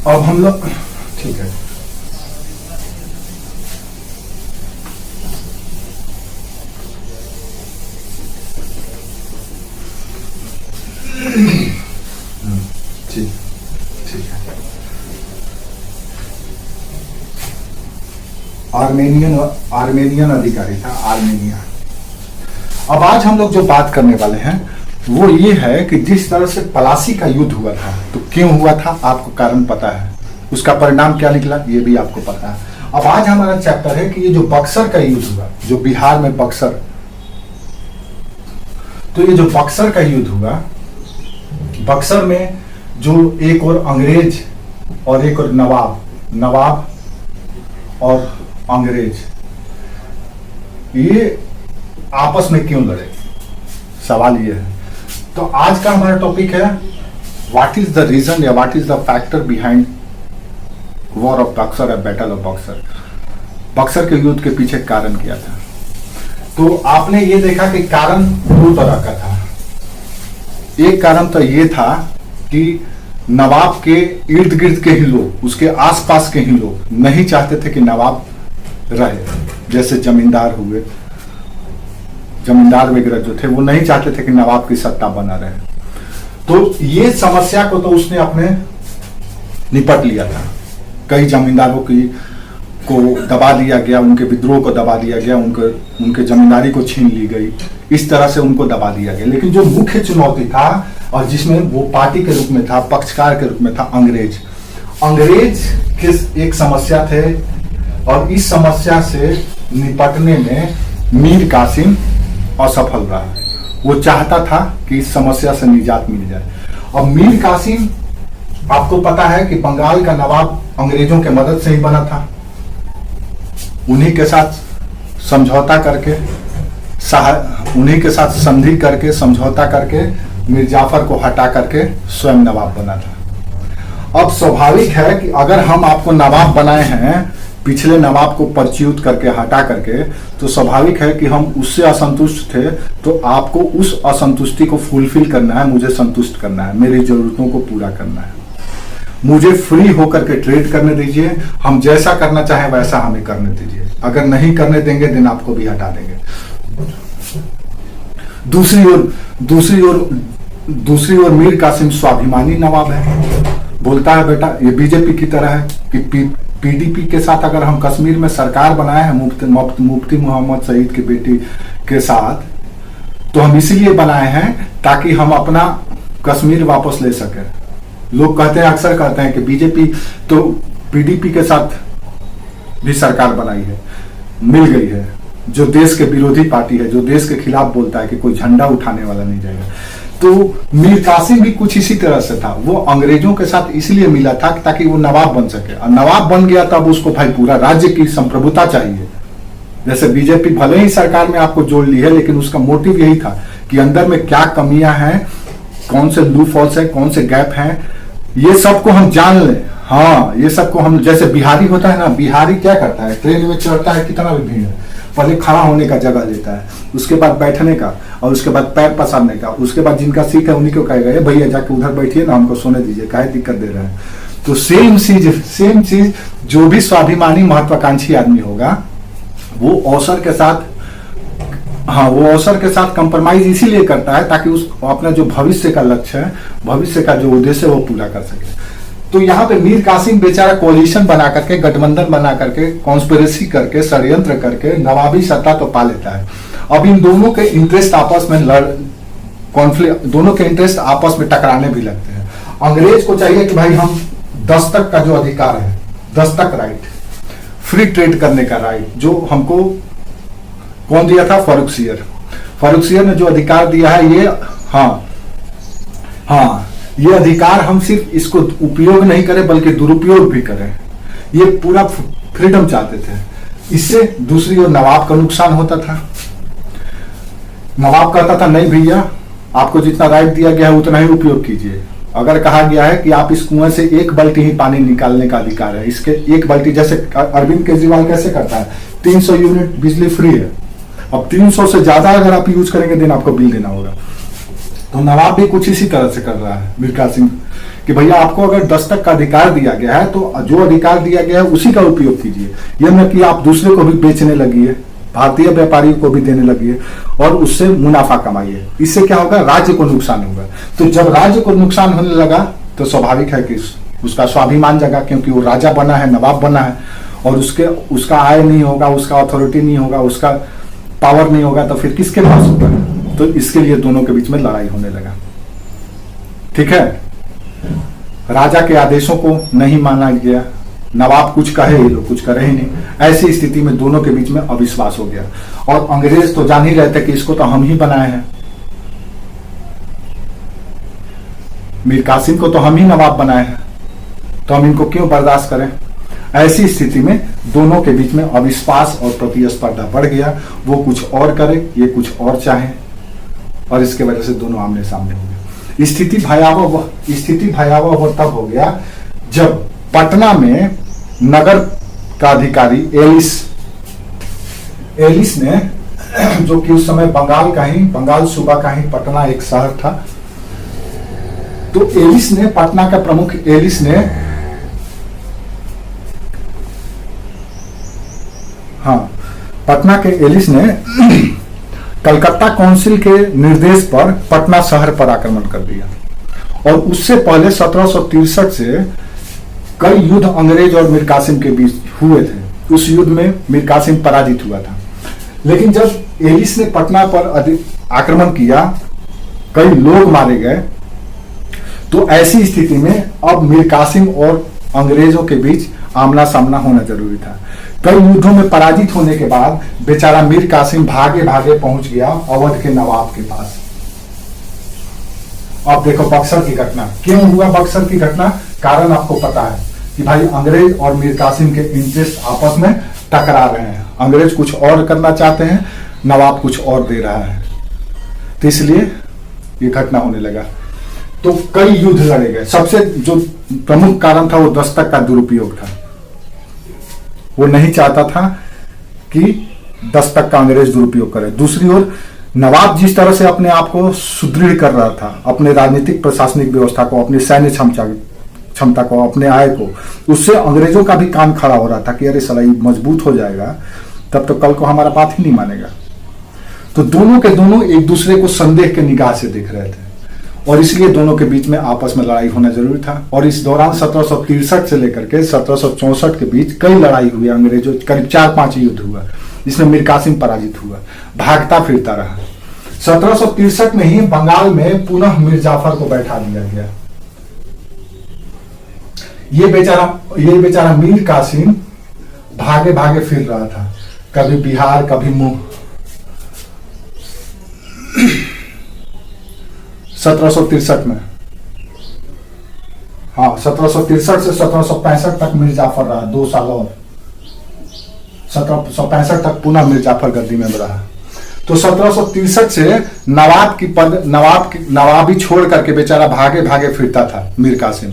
अब हम लोग, ठीक है, ठीक ठीक है। आर्मेनियन अधिकारी था, आर्मेनिया। अब आज हम लोग जो बात करने वाले हैं वो ये है कि जिस तरह से पलासी का युद्ध हुआ था, तो क्यों हुआ था आपको कारण पता है, उसका परिणाम क्या निकला ये भी आपको पता है। अब आज हमारा चैप्टर है कि ये जो बक्सर का युद्ध हुआ, जो बिहार में बक्सर, तो ये जो बक्सर का युद्ध हुआ, बक्सर में जो एक और अंग्रेज और एक और नवाब और अंग्रेज, ये आपस में क्यों लड़े, सवाल ये है। तो आज का हमारा टॉपिक है व्हाट इज द रीजन या what is the factor behind war of Buxar या बैटल ऑफ बक्सर। बक्सर के युद्ध के पीछे कारण क्या था। तो आपने ये देखा कि कारण दो तरह का था। एक कारण तो ये था कि नवाब के इर्द गिर्द के ही लोग, उसके आसपास के ही लोग नहीं चाहते थे कि नवाब रहे, जैसे जमींदार हुए, जमींदार वगैरह जो थे वो नहीं चाहते थे कि नवाब की सत्ता बना रहे। तो ये समस्या को तो उसने अपने निपट लिया था। कई जमींदारों को दबा दिया गया, उनके विद्रोह को दबा दिया गया, उनके जमींदारी को छीन ली गई, इस तरह से उनको दबा दिया गया। लेकिन जो मुख्य चुनौती था और जिसमें वो पार्टी के रूप में था, पक्षकार के रूप में था, अंग्रेज के एक समस्या थे और इस समस्या से निपटने में मीर कासिम असफल रहा। वो चाहता था कि इस समस्या से निजात मिल जाए। और मीर कासिम, आपको पता है कि बंगाल का नवाब अंग्रेजों के मदद से ही बना था। उन्हीं के साथ समझौता करके, उन्हीं के साथ संधि करके, समझौता करके मीर जाफर को हटा करके स्वयं नवाब बना था। अब स्वाभाविक है कि अगर हम आपको नवाब बनाए हैं, पिछले नवाब को परच्युत करके हटा करके, तो स्वाभाविक है कि हम उससे असंतुष्ट थे, तो आपको उस असंतुष्टि को फुलफिल करना है, मुझे संतुष्ट करना है, मेरी जरूरतों को पूरा करना है। मुझे फ्री होकर के ट्रेड करने दीजिए, हम जैसा करना चाहें वैसा हमें करने दीजिए। अगर नहीं करने देंगे दिन आपको भी हटा देंगे। दूसरी ओर मीर कासिम स्वाभिमानी नवाब है। बोलता है बेटा, ये बीजेपी की तरह है कि पीडीपी के साथ अगर हम कश्मीर में सरकार बनाए हैं मुफ्ती मोहम्मद सईद की बेटी के साथ, तो हम इसीलिए बनाए हैं ताकि हम अपना कश्मीर वापस ले सके। लोग कहते हैं, अक्सर कहते हैं कि बीजेपी तो पीडीपी के साथ भी सरकार बनाई है, मिल गई है। जो देश के विरोधी पार्टी है, जो देश के खिलाफ बोलता है कि कोई झंडा उठाने वाला नहीं जाएगा। तो मीर कासिम भी कुछ इसी तरह से था। वो अंग्रेजों के साथ इसलिए मिला था ताकि वो नवाब बन सके, और नवाब बन गया तब उसको भाई पूरा राज्य की संप्रभुता चाहिए। जैसे बीजेपी भले ही सरकार में आपको जोड़ ली है, लेकिन उसका मोटिव यही था कि अंदर में क्या कमियां हैं, कौन से लूप होल्स है, कौन से गैप हैं, ये सबको हम जान लें। हाँ, ये सबको हम, जैसे बिहारी होता है ना, बिहारी क्या करता है, ट्रेन में चढ़ता है, कितना भी भीड़ है, पहले खड़ा होने का जगह लेता है, उसके बाद बैठने का, और उसके बाद पैर पसारने का, उसके बाद जिनका सीट है उन्हीं को कहेगा भैया जाके उधर बैठिए ना, हमको सोने दीजिए, काहे दिक्कत दे रहे हैं। तो सेम चीज जो भी स्वाभिमानी महत्वाकांक्षी आदमी होगा, वो अवसर के साथ, हाँ, वो अवसर के साथ कंप्रोमाइज इसीलिए करता है ताकि उस अपना जो भविष्य का लक्ष्य है, भविष्य का जो उद्देश्य है वो पूरा कर सके। तो यहाँ पे मीर कासिम बेचारा कोalition बना करके, गठबंधन बना करके, कॉन्स्पिरेसी करके, षड्यंत्र करके नवाबी सत्ता तो पा लेता है। अब इन दोनों के इंटरेस्ट आपस में कॉन्फ्लिक्ट, दोनों के इंटरेस्ट आपस में टकराने भी लगते हैं। अंग्रेज को चाहिए कि भाई हम दस्तक का जो अधिकार है, दस्तक राइट, फ्री ट्रेड करने का राइट, जो हमको कौन दिया था, फारूक सियर ने जो अधिकार दिया है, ये हाँ, ये अधिकार हम सिर्फ इसको उपयोग नहीं करें बल्कि दुरुपयोग भी करें, ये पूरा फ्रीडम चाहते थे। इससे दूसरी ओर नवाब का नुकसान होता था। नवाब कहता था नहीं भैया, आपको जितना राइट दिया गया है उतना ही उपयोग कीजिए। अगर कहा गया है कि आप इस कुएं से एक बाल्टी ही पानी निकालने का अधिकार है, इसके एक बाल्टी, जैसे अरविंद केजरीवाल कैसे करता है, 300 यूनिट बिजली फ्री है, अब 300 से ज्यादा अगर आप यूज करेंगे दिन आपको बिल देना होगा। तो नवाब भी कुछ इसी तरह से कर रहा है मीर कासिम, कि भैया आपको अगर दस्तक का अधिकार दिया गया है तो जो अधिकार दिया गया है उसी का उपयोग कीजिए, यह न कि आप दूसरे को भी बेचने लगी है, भारतीय व्यापारियों को भी देने लगी है और उससे मुनाफा कमाइए। इससे क्या होगा, राज्य को नुकसान होगा। तो जब राज्य को नुकसान होने लगा तो स्वाभाविक है कि उसका स्वाभिमान जगा, क्योंकि वो राजा बना है, नवाब बना है, और उसका आय नहीं होगा, उसका अथॉरिटी नहीं होगा, उसका पावर नहीं होगा, तो फिर किसके पास होगा। तो इसके लिए दोनों के बीच में लड़ाई होने लगा। ठीक है, राजा के आदेशों को नहीं माना गया, नवाब कुछ कहे, ये लोग कुछ करे ही नहीं। ऐसी स्थिति में दोनों के बीच में अविश्वास हो गया, और अंग्रेज तो जान ही रहे थे कि इसको तो हम ही बनाए हैं, मीर कासिम को तो हम ही नवाब बनाए हैं, तो हम इनको क्यों बर्दाश्त करें। ऐसी स्थिति में दोनों के बीच में अविश्वास और प्रतिस्पर्धा बढ़ गया। वो कुछ और करे, ये कुछ और चाहे, और इसके वजह से दोनों आमने सामने हो गए। स्थिति भयावह वो तब हो गया जब पटना में नगर का अधिकारी एलिस ने, जो कि उस समय बंगाल सूबा का ही पटना एक शहर था, तो एलिस ने, पटना का प्रमुख एलिस ने, पटना के एलिस ने कलकत्ता काउंसिल के निर्देश पर पटना शहर पर आक्रमण कर दिया। और उससे पहले 1763 से कई युद्ध अंग्रेज और मीर कासिम के बीच हुए थे। उस युद्ध में मीर कासिम पराजित हुआ था, लेकिन जब एलिस ने पटना पर आक्रमण किया, कई लोग मारे गए, तो ऐसी स्थिति में अब मीर कासिम और अंग्रेजों के बीच आमना सामना होना जरूरी था। कई युद्धों में पराजित होने के बाद बेचारा मीर कासिम भागे भागे पहुंच गया अवध के नवाब के पास। अब देखो बक्सर की घटना, क्यों हुआ बक्सर की घटना, कारण आपको पता है कि भाई अंग्रेज और मीर कासिम के इंटरेस्ट आपस में टकरा रहे हैं। अंग्रेज कुछ और करना चाहते हैं, नवाब कुछ और दे रहा है, तो इसलिए ये घटना होने लगा। तो कई युद्ध लड़े गए। सबसे जो प्रमुख कारण था वो दस्तक का दुरुपयोग था। वो नहीं चाहता था कि दस्तक का अंग्रेज दुरुपयोग करे। दूसरी ओर नवाब जिस तरह से अपने आप को सुदृढ़ कर रहा था, अपने राजनीतिक प्रशासनिक व्यवस्था को, अपनी सैन्य क्षमता को, अपने आय को, उससे अंग्रेजों का भी कान खड़ा हो रहा था कि अरे साला ये मजबूत हो जाएगा तब तो कल को हमारा बात ही नहीं मानेगा। तो दोनों के दोनों एक दूसरे को संदेह के निगाह से देख रहे थे, और इसलिए दोनों के बीच में आपस में लड़ाई होना जरूरी था। और इस दौरान 1763 से लेकर के 1764 के बीच कई लड़ाई हुई अंग्रेजों, करीब 4-5 युद्ध हुआ, जिसमें मीर कासिम पराजित हुआ, भागता फिरता रहा। 1763 में ही बंगाल में पुनः मीर जाफर को बैठा दिया गया। ये बेचारा मीर कासिम भागे भागे फिर रहा था, कभी बिहार, कभी मुंह। 1763 में, 1763 से 1765 तक मीर जाफर रहा, 2 साल और। 1765 तक पुनः मीर जाफर गद्दी में रहा। तो 1763 से नवाबी छोड़ करके बेचारा भागे भागे फिरता था मीर कासिम।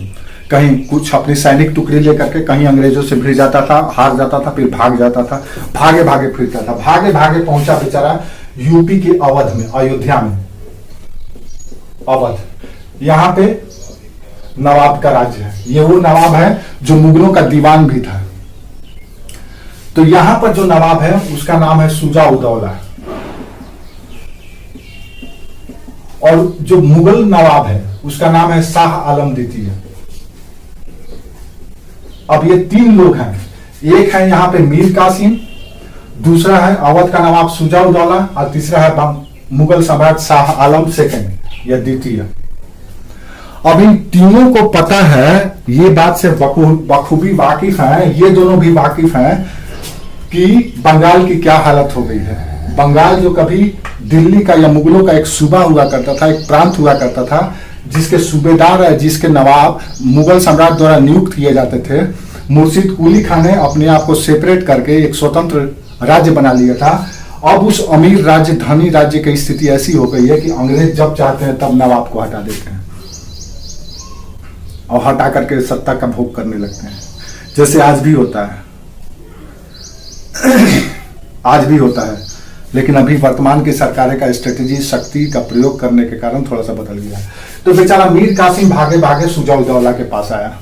कहीं कुछ अपनी सैनिक टुकड़ी लेकर के कहीं अंग्रेजों से भिड़ जाता था, हार जाता था, फिर भाग जाता था, भागे भागे फिरता था। भागे भागे पहुंचा बेचारा यूपी के अवध में, अयोध्या में। अवध, यहाँ पे नवाब का राज्य है। ये वो नवाब है जो मुगलों का दीवान भी था। तो यहां पर जो नवाब है उसका नाम है शुजा-उद-दौला, और जो मुगल नवाब है उसका नाम है शाह आलम द्वितीय। अब ये 3 लोग हैं, एक है यहाँ पे मीर कासिम, दूसरा है अवध का नवाब शुजा-उद-दौला, और तीसरा है मुगल सम्राट शाह आलम सेकंड या द्वितीय। अब इन तीनों को पता है, ये बात से बखूबी वाकिफ हैं, ये दोनों भी वाकिफ हैं कि बंगाल की क्या हालत हो गई है। बंगाल जो कभी दिल्ली का या मुगलों का एक सूबा हुआ करता था, एक प्रांत हुआ करता था, जिसके सूबेदार है, जिसके नवाब मुगल सम्राट द्वारा नियुक्त किए जाते थे। मुर्शिद कुली खान ने अपने आप को सेपरेट करके एक स्वतंत्र राज्य बना लिया था। अब उस अमीर राज्य, धनी राज्य की स्थिति ऐसी हो गई है कि अंग्रेज जब चाहते हैं तब नवाब को हटा देते हैं और हटा करके सत्ता का भोग करने लगते हैं, जैसे आज भी होता है। आज भी होता है। लेकिन अभी वर्तमान की सरकार का स्ट्रेटेजी शक्ति का प्रयोग करने के कारण थोड़ा सा बदल गया है। तो बेचारा मीर कासिम भागे भागे सुजा-उद-दौला के पास आया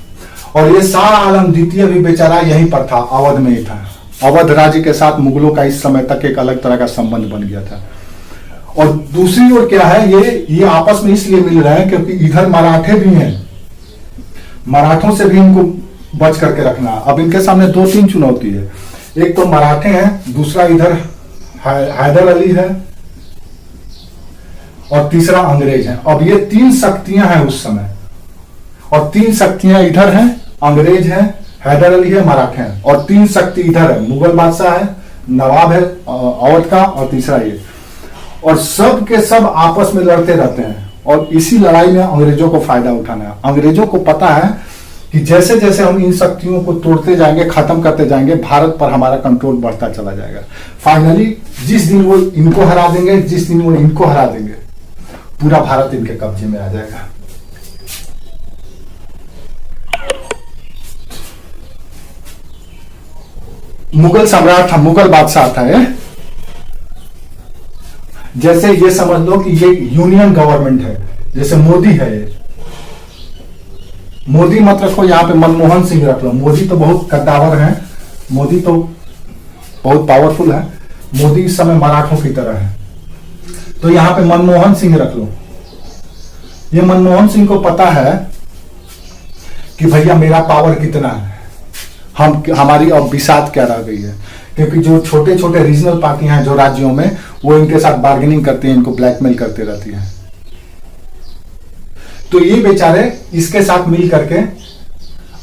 और ये शाह आलम द्वितीय भी बेचारा यहीं पर था, अवध में ही था। अवध राज्य के साथ मुगलों का इस समय तक एक अलग तरह का संबंध बन गया था। और दूसरी ओर क्या है, ये आपस में इसलिए मिल रहे हैं क्योंकि इधर मराठे भी हैं, मराठों से भी इनको बच करके रखना। अब इनके सामने 2-3 चुनौती है, एक तो मराठे हैं, दूसरा इधर हैदर अली है और तीसरा अंग्रेज है। अब ये 3 शक्तियां हैं उस समय, और 3 शक्तियां इधर हैं, अंग्रेज है, हैदर अली है, मराठे हैं, और 3 शक्ति इधर है, मुगल बादशाह है, नवाब है अवध का, और तीसरा ये। और सब के सब आपस में लड़ते रहते हैं और इसी लड़ाई में अंग्रेजों को फायदा उठाना है। अंग्रेजों को पता है कि जैसे जैसे हम इन शक्तियों को तोड़ते जाएंगे, खत्म करते जाएंगे, भारत पर हमारा कंट्रोल बढ़ता चला जाएगा। फाइनली जिस दिन वो इनको हरा देंगे, जिस दिन वो इनको हरा देंगे, पूरा भारत इनके कब्जे में आ जाएगा। मुगल सम्राट था, मुगल बादशाह था ये। जैसे ये समझ लो कि ये यूनियन गवर्नमेंट है, जैसे मोदी है ये। मोदी मत रखो यहाँ पे, मनमोहन सिंह रख लो। मोदी तो बहुत कद्दावर है, मोदी तो बहुत पावरफुल है। मोदी इस समय मराठों की तरह है, तो यहाँ पे मनमोहन सिंह रख लो। ये मनमोहन सिंह को पता है कि भैया मेरा पावर कितना है, हमारी अब बिसात क्या रह गई है, क्योंकि जो छोटे छोटे रीजनल पार्टियां हैं जो राज्यों में, वो इनके साथ बार्गेनिंग करती हैं, इनको ब्लैकमेल करते रहती हैं। तो ये बेचारे इसके साथ मिल करके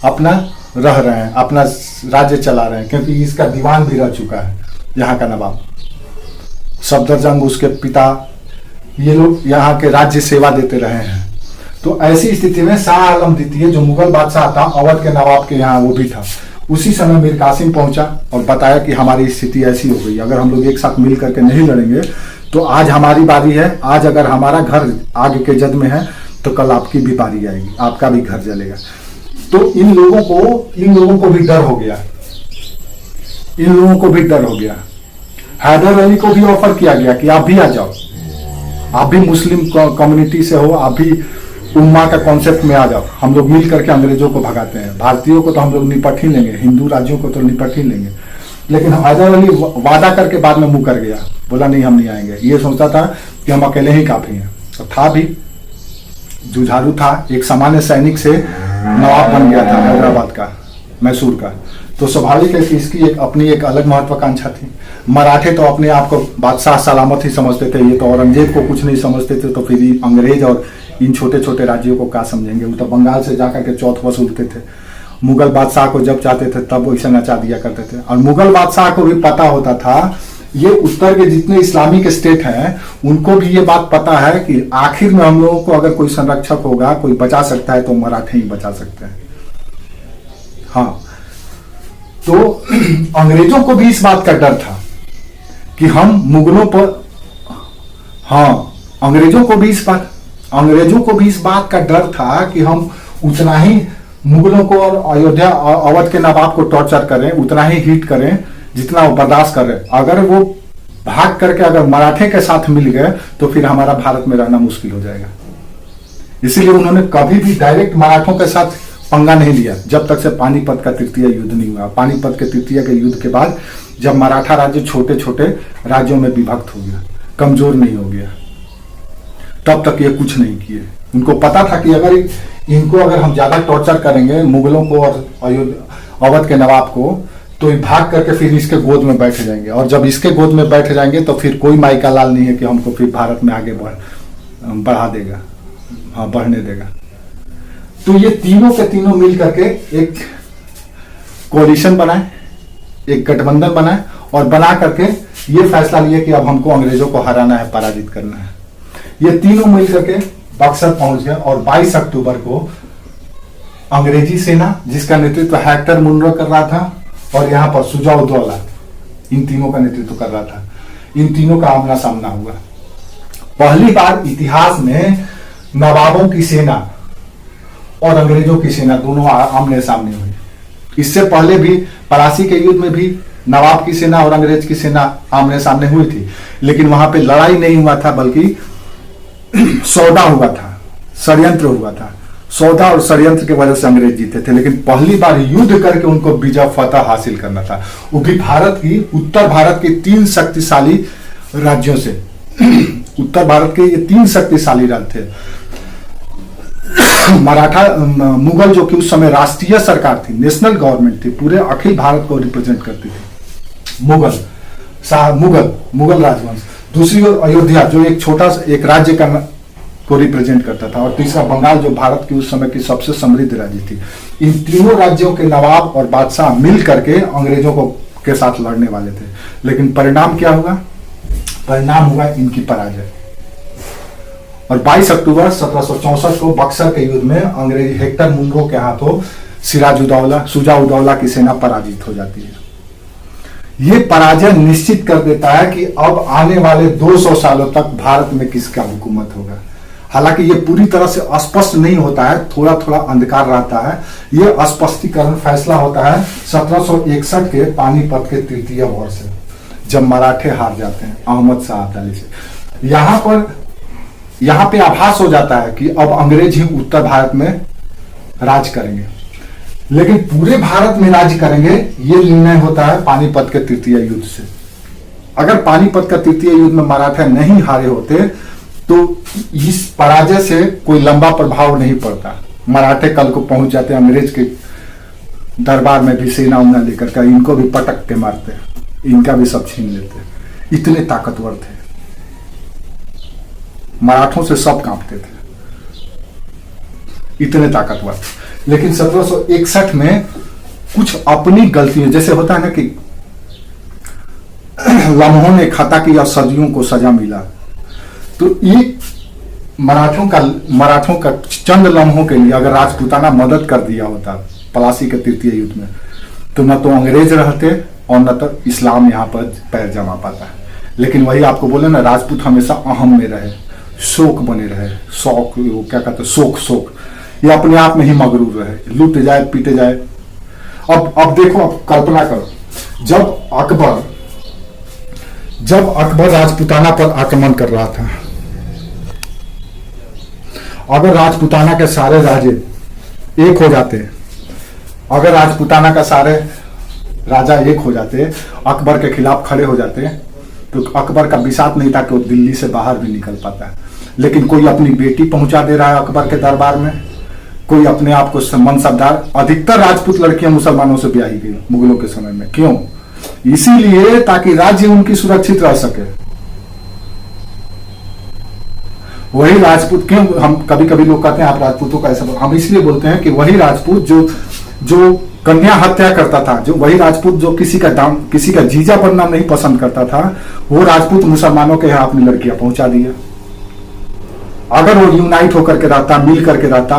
अपना रह रहे हैं, अपना राज्य चला रहे हैं, क्योंकि इसका दीवान भी रह चुका है यहाँ का नवाब सफदरजंग, उसके पिता, ये लोग यहाँ के राज्य सेवा देते रहे हैं। तो ऐसी स्थिति में शाह आलम द्वितीय जो मुगल बादशाह था, अवध के नवाब के यहाँ वो भी था। उसी समय मीर कासिम पहुंचा और बताया कि हमारी स्थिति ऐसी हो गई, अगर हम लोग एक साथ मिल करके नहीं लड़ेंगे तो आज हमारी बारी है, आज अगर हमारा घर आगे के जद में है तो कल आपकी भी बारी आएगी, आपका भी घर जलेगा। तो इन लोगों को भी डर हो गया, इन लोगों को भी डर हो गया। हैदर अली को भी ऑफर किया गया कि आप भी आ जाओ, आप भी मुस्लिम कम्युनिटी से हो, आप भी उम्मा का कॉन्सेप्ट में आ जाओ, हम लोग मिल करके अंग्रेजों को भगाते हैं। भारतीयों को तो हम लोग निपट ही लेंगे, हिंदू राज्यों को तो निपट ही लेंगे। लेकिन हैदर अली वादा करके बाद में मुंह कर गया, बोला नहीं हम नहीं आएंगे। ये सोचता था कि हम अकेले ही काफी हैं, तो था भी, जुझारू था, एक सामान्य सैनिक से नवाब बन गया था हैदराबाद का, मैसूर का। तो स्वाभाविक है कि इसकी एक अपनी एक अलग महत्वाकांक्षा थी। मराठे तो अपने आप को बादशाह सलामत ही समझते थे, ये तो औरंगजेब को कुछ नहीं समझते थे, तो फिर अंग्रेज और इन छोटे छोटे राज्यों को क्या समझेंगे। वो तो बंगाल से जाकर के चौथ वसूलते थे, मुगल बादशाह को जब चाहते थे तब वैसे नचा दिया करते थे। और मुगल बादशाह को भी पता होता था, ये उत्तर के जितने इस्लामिक स्टेट हैं उनको भी ये बात पता है कि आखिर में हम लोगों को अगर कोई संरक्षक होगा, कोई बचा सकता है तो मराठे ही बचा सकते हैं। हाँ, तो अंग्रेजों को भी इस बात का डर था कि हम मुगलों पर, हाँ अंग्रेजों को भी इस बात का डर था कि हम उतना ही मुगलों को और अयोध्या अवध के नवाब को टॉर्चर करें, उतना ही हिट करें जितना वो बर्दाश्त कर रहे। अगर वो भाग करके अगर मराठे के साथ मिल गए तो फिर हमारा भारत में रहना मुश्किल हो जाएगा। इसीलिए उन्होंने कभी भी डायरेक्ट मराठों के साथ पंगा नहीं लिया जब तक से पानीपत का तृतीय युद्ध नहीं हुआ। पानीपत के तृतीय के युद्ध के बाद जब मराठा राज्य छोटे छोटे राज्यों में विभक्त हो गया, कमजोर नहीं हो गया, तब तक ये कुछ नहीं किए। उनको पता था कि अगर हम ज्यादा टॉर्चर करेंगे मुगलों को और अवध के नवाब को, तो ये भाग करके फिर इसके गोद में बैठ जाएंगे, और जब इसके गोद में बैठ जाएंगे तो फिर कोई माई का लाल नहीं है कि हमको फिर भारत में आगे बढ़ा देगा, हाँ बढ़ने देगा। तो ये तीनों के तीनों मिल करके एक कोalition बनाए, एक गठबंधन बनाए, और बना करके ये फैसला लिया कि अब हमको अंग्रेजों को हराना है, पराजित करना है। ये तीनों मिल करके बक्सर पहुंच गए, और 22 अक्टूबर को अंग्रेजी सेना जिसका नेतृत्व हेक्टर मुनरो कर रहा था, और यहाँ पर सुजा-उद-दौला इन तीनों का नेतृत्व कर रहा था, इन तीनों का आमना सामना हुआ। पहली बार इतिहास में नवाबों की सेना और अंग्रेजों की सेना दोनों आमने सामने हुई। इससे पहले भी 82 के युद्ध में भी नवाब की सेना और अंग्रेज की सेना आमने सामने हुई थी, लेकिन वहां पे लड़ाई नहीं हुआ था, बल्कि सौदा हुआ था, षड्यंत्र हुआ था। सौदा और षड्यंत्र की वजह से अंग्रेज जीते थे, लेकिन पहली बार युद्ध करके उनको विजय फतह हासिल करना था, वो भी भारत की, उत्तर भारत के 3 शक्तिशाली राज्यों से। उत्तर भारत के ये 3 शक्तिशाली राज्य थे। मराठा, मुगल जो कि उस समय राष्ट्रीय सरकार थी, नेशनल गवर्नमेंट थी, पूरे अखिल भारत को रिप्रेजेंट करती थी, मुगल राजवंश। दूसरी ओर अयोध्या जो एक छोटा सा एक राज्य का को रिप्रेजेंट करता था, और तीसरा बंगाल जो भारत की उस समय की सबसे समृद्ध राज्य थी। इन तीनों राज्यों के नवाब और बादशाह मिल करके अंग्रेजों को के साथ लड़ने वाले थे, लेकिन परिणाम क्या हुआ? परिणाम हुआ इनकी पराजय। और 22 अक्टूबर 1764 को बक्सर के युद्ध में अंग्रेजी हेक्टर मुनरो के हाथों शुजा-उद-दौला की सेना पराजित हो जाती है। ये पराजय निश्चित कर देता है कि अब आने वाले 200 सालों तक भारत में किसका हुकूमत होगा। हालांकि ये पूरी तरह से स्पष्ट नहीं होता है, थोड़ा थोड़ा अंधकार रहता है। ये स्पष्टीकरण फैसला होता है 1761 के पानीपत के तृतीय वॉर से, जब मराठे हार जाते हैं अहमद शाह अब्दाली से। यहाँ पे आभास हो जाता है कि अब अंग्रेज ही उत्तर भारत में राज करेंगे, लेकिन पूरे भारत में राज करेंगे ये निर्णय होता है पानीपत के तृतीय युद्ध से। अगर पानीपत का तृतीय युद्ध में मराठे नहीं हारे होते तो इस पराजय से कोई लंबा प्रभाव नहीं पड़ता। मराठे कल को पहुंच जाते अंग्रेज के दरबार में भी सेना उना लेकर के, इनको भी पटक के मारते, इनका भी सब छीन लेते। इतने ताकतवर थे, मराठों से सब कांपते थे, इतने ताकतवर। लेकिन 1761 में कुछ अपनी गलतियां, जैसे होता है ना कि लम्हों ने खता की और सदियों को सजा मिला, तो ये मराठों का चंद लम्हों के लिए अगर राजपूताना मदद कर दिया होता पलासी के तृतीय युद्ध में, तो न तो अंग्रेज रहते और न तो इस्लाम यहाँ पर पैर जमा पाता। लेकिन वही आपको बोले ना, राजपूत हमेशा अहम में रहे, शोक बने रहे, शौक, क्या कहते हैं, शोक, ये अपने आप में ही मगरूर रहे, लूटे जाए पीटे जाए। अब देखो, अब कल्पना करो, जब अकबर राजपूताना पर आक्रमण कर रहा था, अगर राजपूताना के सारे राजे एक हो जाते, अगर राजपूताना का सारे राजा एक हो जाते, अकबर के खिलाफ खड़े हो जाते, तो अकबर का बिसात नहीं था कि वो दिल्ली से बाहर भी निकल पाता। लेकिन कोई अपनी बेटी पहुंचा दे रहा है अकबर के दरबार में, कोई अपने आप को मनसबदार। अधिकतर राजपूत लड़कियां मुसलमानों से ब्याही गई मुगलों के समय में। क्यों? इसीलिए ताकि राज्य उनकी सुरक्षित रह सके। वही राजपूत, क्यों हम कभी कभी लोग कहते हैं आप राजपूतों का ऐसा, हम इसलिए बोलते हैं कि वही राजपूत जो कन्या हत्या करता था, जो वही राजपूत जो किसी का जीजा बनना नहीं पसंद करता था, वो राजपूत मुसलमानों के यहाँ अपनी लड़कियां पहुंचा दिया। अगर वो यूनाइट होकर के रहता, मिल करके रहता,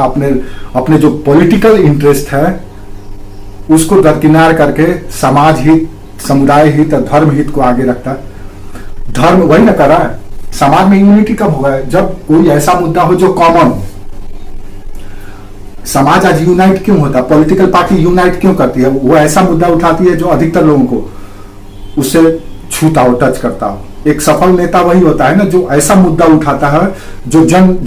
अपने जो पॉलिटिकल इंटरेस्ट है उसको दरकिनार करके समाज हित, समुदाय हित और धर्म हित को आगे रखता। धर्म वही ना कर रहा है। समाज में यूनिटी कब होगा? जब कोई ऐसा मुद्दा हो जो कॉमन हो। समाज आज यूनाइट क्यों होता? पॉलिटिकल पार्टी यूनाइट क्यों करती है? वो ऐसा मुद्दा उठाती है जो अधिकतर लोगों को उससे छूता हो, टच करता हो। एक सफल नेता वही होता है ना जो ऐसा मुद्दा उठाता है जो जन